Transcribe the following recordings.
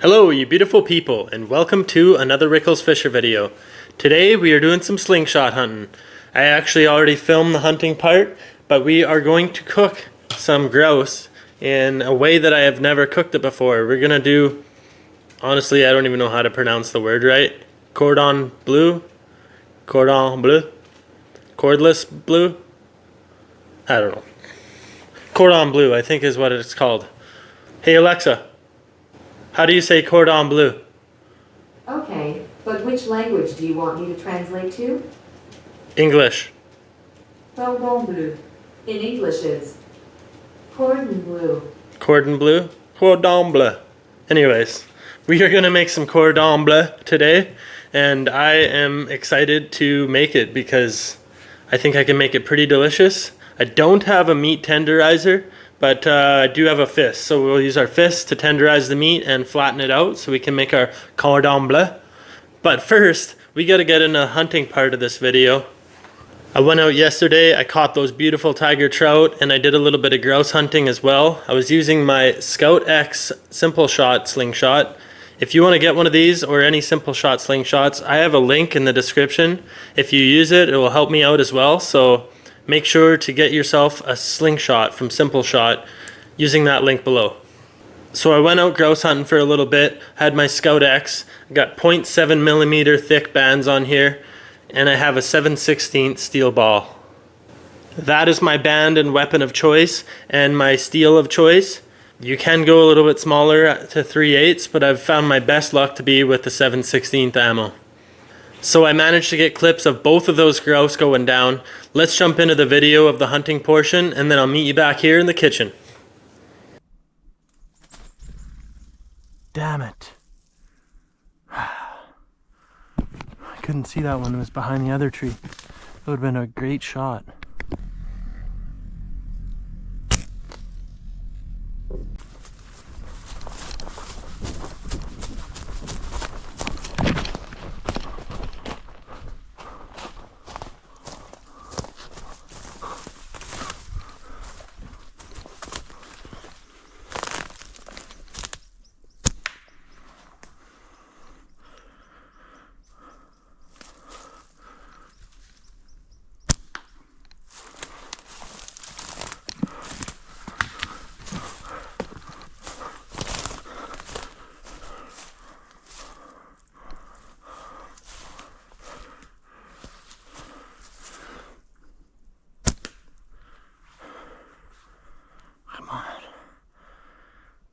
Hello you beautiful people, and welcome to another Rickles Fisher video. Today we are doing some slingshot hunting. I actually already filmed the hunting part, but we are going to cook some grouse in a way that I have never cooked it before. We're gonna do, honestly I don't even know how to pronounce the word right. Cordon bleu? Cordon bleu? Cordless bleu? I don't know. Cordon bleu I think is what it's called. Hey Alexa, how do you say cordon bleu? Okay, but which language do you want me to translate to? English. Cordon bleu. In English is cordon bleu. Cordon bleu? Cordon bleu. Anyways, we are gonna make some cordon bleu today, and I am excited to make it because I think I can make it pretty delicious. I don't have a meat tenderizer, but I do have a fist, so we'll use our fist to tenderize the meat and flatten it out so we can make our cordon bleu. But first, we gotta get in the hunting part of this video. I went out yesterday, I caught those beautiful tiger trout, and I did a little bit of grouse hunting as well. I was using my Scout X Simpleshot slingshot. If you want to get one of these or any Simpleshot slingshots, I have a link in the description. If you use it, it will help me out as well, so make sure to get yourself a slingshot from Simpleshot using that link below. So I went out grouse hunting for a little bit, had my Scout X, I got 0.7 millimeter thick bands on here, and I have a 7/16 steel ball. That is my band and weapon of choice, and my steel of choice. You can go a little bit smaller to 3/8, but I've found my best luck to be with the 7/16 ammo. So I managed to get clips of both of those grouse going down. Let's jump into the video of the hunting portion, and then I'll meet you back here in the kitchen. Damn it. I couldn't see that one, it was behind the other tree. It would have been a great shot. Come on.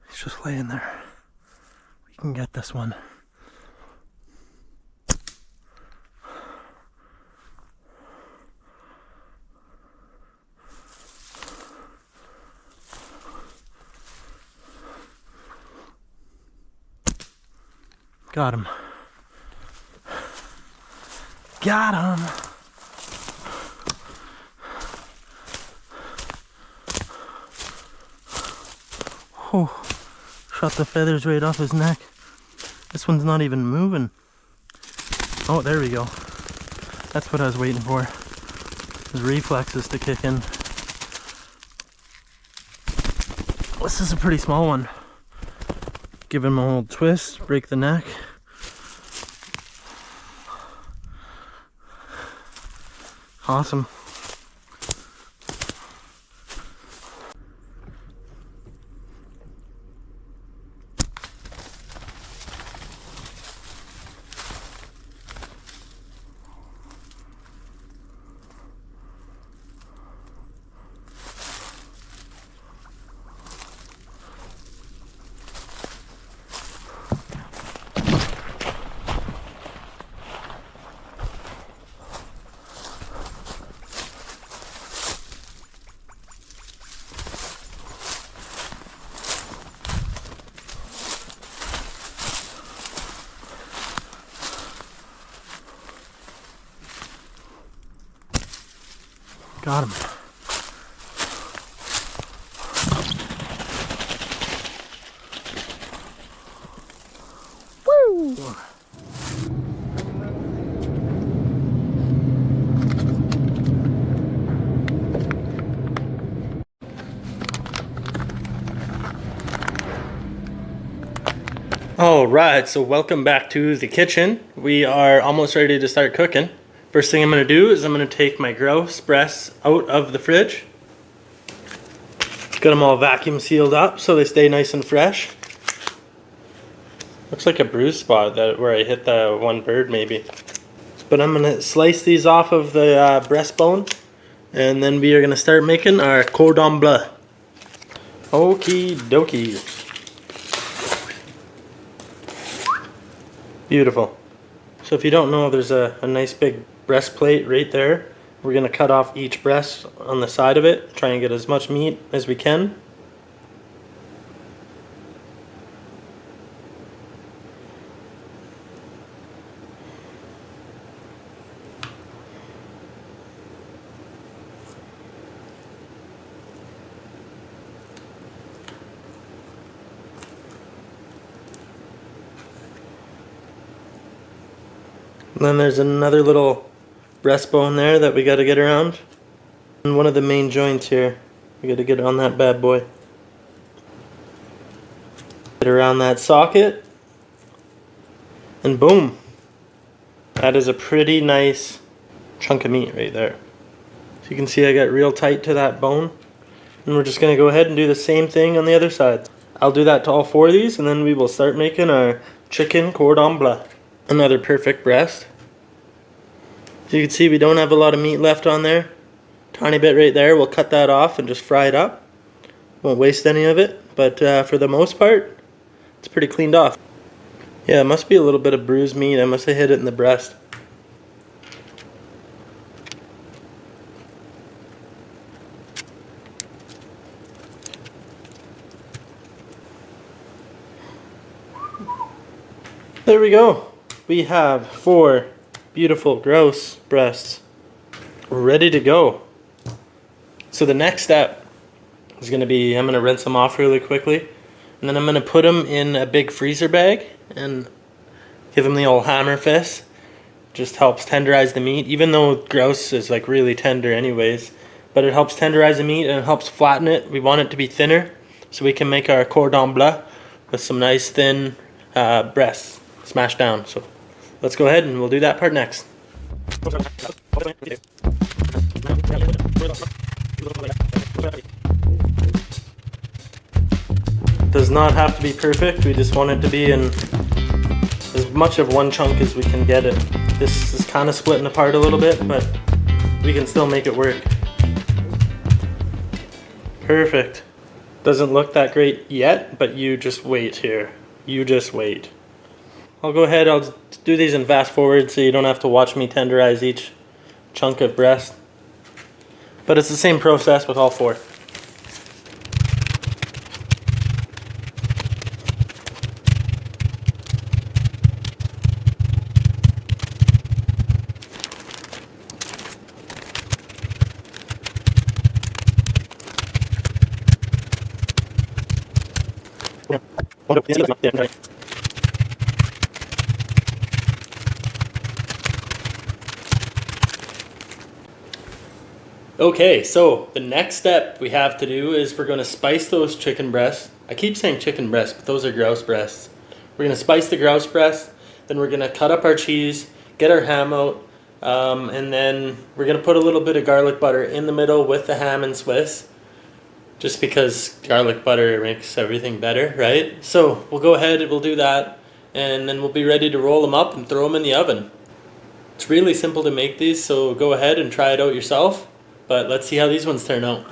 He's just laying there. We can get this one. Got him. Got him. Oh, shot the feathers right off his neck. This one's not even moving. Oh, there we go. That's what I was waiting for. His reflexes to kick in. This is a pretty small one. Give him a little twist, break the neck. Awesome. Got him. Woo! All right, so welcome back to the kitchen. We are almost ready to start cooking. First thing I'm gonna do is I'm gonna take my grouse breasts out of the fridge. Got them all vacuum sealed up so they stay nice and fresh. Looks like a bruise spot where I hit the one bird maybe. But I'm gonna slice these off of the breastbone, and then we are gonna start making our cordon bleu. Okie dokie. Beautiful. So if you don't know, there's a nice big breastplate right there. We're gonna cut off each breast on the side of it, try and get as much meat as we can. And then there's another little breastbone there that we got to get around. And one of the main joints here, we got to get on that bad boy. Get around that socket. And boom. That is a pretty nice chunk of meat right there. So you can see I got real tight to that bone. And we're just going to go ahead and do the same thing on the other side. I'll do that to all four of these, and then we will start making our chicken cordon bleu. Another perfect breast. So you can see we don't have a lot of meat left on there. Tiny bit right there. We'll cut that off and just fry it up. Won't waste any of it, but for the most part, it's pretty cleaned off. Yeah, it must be a little bit of bruised meat. I must have hit it in the breast. There we go. We have 4 beautiful grouse breasts ready to go. So the next step is going to be, I'm going to rinse them off really quickly, and then I'm going to put them in a big freezer bag and give them the old hammer fist. Just helps tenderize the meat, even though grouse is like really tender anyways, but it helps tenderize the meat and it helps flatten it. We want it to be thinner so we can make our cordon bleu with some nice thin breasts smashed down. So let's go ahead and we'll do that part next. Does not have to be perfect. We just want it to be in as much of one chunk as we can get it. This is kind of splitting apart a little bit, but we can still make it work. Perfect. Doesn't look that great yet, but you just wait here. You just wait. I'll go ahead, I'll do these in fast forward so you don't have to watch me tenderize each chunk of breast. But it's the same process with all 4. Okay, so the next step we have to do is we're going to spice those chicken breasts. I keep saying chicken breasts, but those are grouse breasts. We're going to spice the grouse breast, then we're going to cut up our cheese, get our ham out, and then we're going to put a little bit of garlic butter in the middle with the ham and Swiss, just because garlic butter makes everything better, right? So we'll go ahead and we'll do that, and then we'll be ready to roll them up and throw them in the oven. It's really simple to make these, so go ahead and try it out yourself. But let's see how these ones turn out.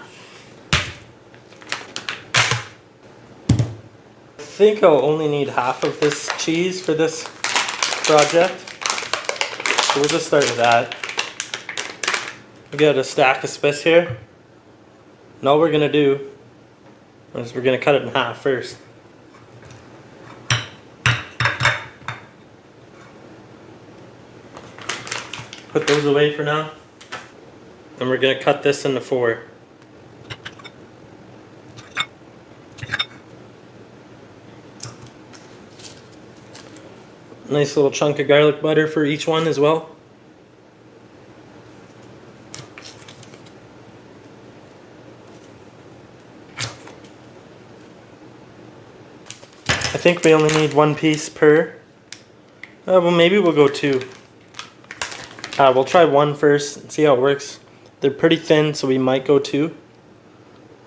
I think I'll only need half of this cheese for this project. So we'll just start with that. We got a stack of Swiss here. And all we're gonna do is we're gonna cut it in half first. Put those away for now. And we're going to cut this into 4. Nice little chunk of garlic butter for each one as well. I think we only need 1 piece per. Well, maybe we'll go 2. We'll try 1 first and see how it works. They're pretty thin, so we might go 2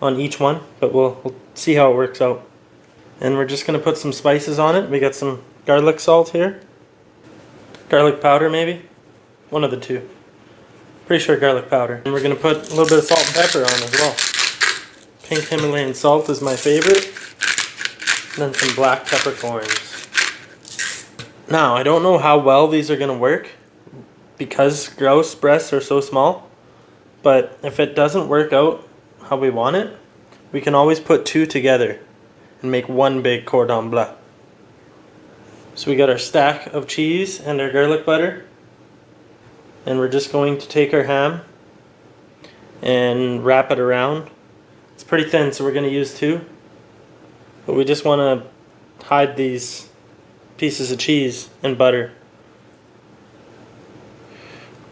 on each one, but we'll see how it works out. And we're just going to put some spices on it. We got some garlic salt here. Garlic powder, maybe? One of the 2. Pretty sure garlic powder. And we're going to put a little bit of salt and pepper on as well. Pink Himalayan salt is my favorite. And then some black peppercorns. Now, I don't know how well these are going to work because grouse breasts are so small. But if it doesn't work out how we want it, we can always put 2 together and make 1 big cordon bleu. So we got our stack of cheese and our garlic butter. And we're just going to take our ham and wrap it around. It's pretty thin, so we're going to use 2. But we just want to hide these pieces of cheese and butter.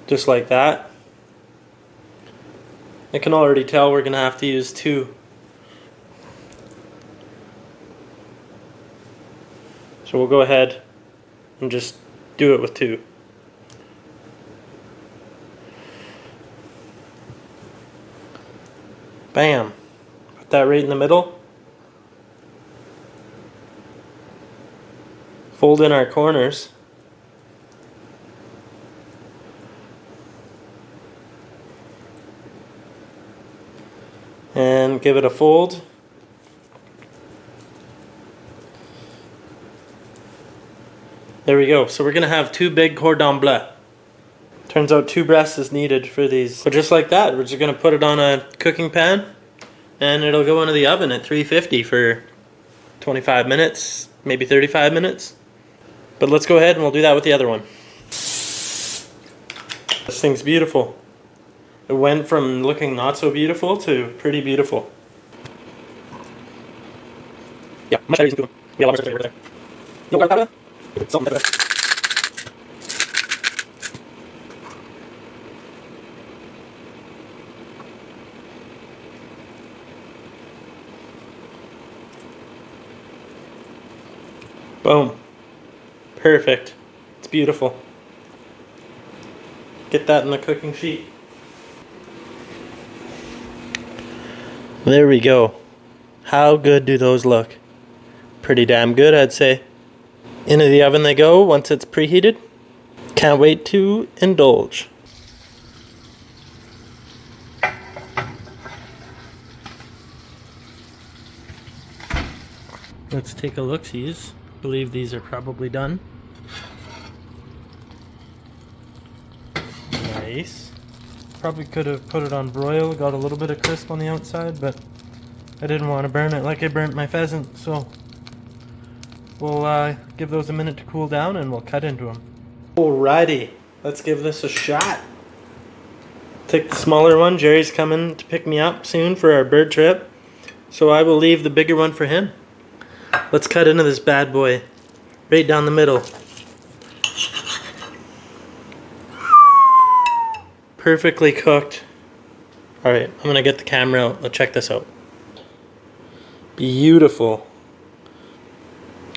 Just like that. I can already tell we're going to have to use 2. So we'll go ahead and just do it with 2. Bam. Put that right in the middle. Fold in our corners. And give it a fold. There we go. So we're going to have 2 big cordon bleu. Turns out 2 breasts is needed for these. But just like that, we're just going to put it on a cooking pan and it'll go into the oven at 350 for 25 minutes, maybe 35 minutes. But let's go ahead and we'll do that with the other one. This thing's beautiful. It went from looking not so beautiful to pretty beautiful. Yeah, much better using 2. We have a lot more there. No garlic powder? Salt and pepper. Boom. Perfect. It's beautiful. Get that in the cooking sheet. There we go. How good do those look? Pretty damn good, I'd say. Into the oven they go once it's preheated. Can't wait to indulge. Let's take a look-sees. I believe these are probably done. Nice. Probably could have put it on broil, got a little bit of crisp on the outside, but I didn't want to burn it like I burnt my pheasant, so we'll give those a minute to cool down and we'll cut into them. Alrighty, let's give this a shot. Take the smaller one. Jerry's coming to pick me up soon for our bird trip, so I will leave the bigger one for him. Let's cut into this bad boy right down the middle. Perfectly cooked. Alright, I'm gonna get the camera out. Let's check this out. Beautiful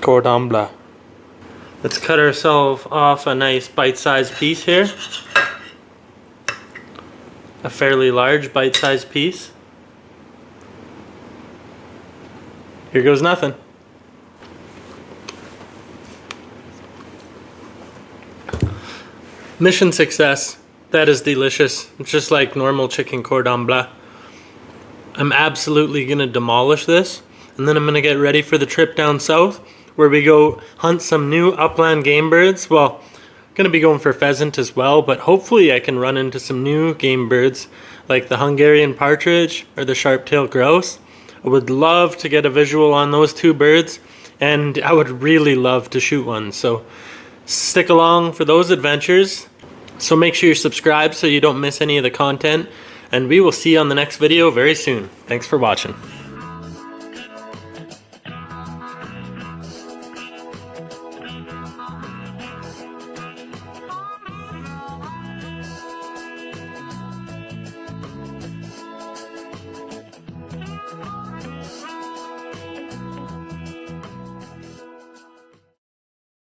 cordon bleu. Let's cut ourselves off a nice bite-sized piece here. A fairly large bite-sized piece. Here goes nothing. Mission success. That is delicious. It's just like normal chicken cordon bleu. I'm absolutely gonna demolish this, and then I'm gonna get ready for the trip down south where we go hunt some new upland game birds. Well, gonna be going for pheasant as well, but hopefully I can run into some new game birds like the Hungarian partridge or the sharp-tailed grouse. I would love to get a visual on those 2 birds, and I would really love to shoot one. So stick along for those adventures. So make sure you're subscribed so you don't miss any of the content, and we will see you on the next video very soon. Thanks for watching.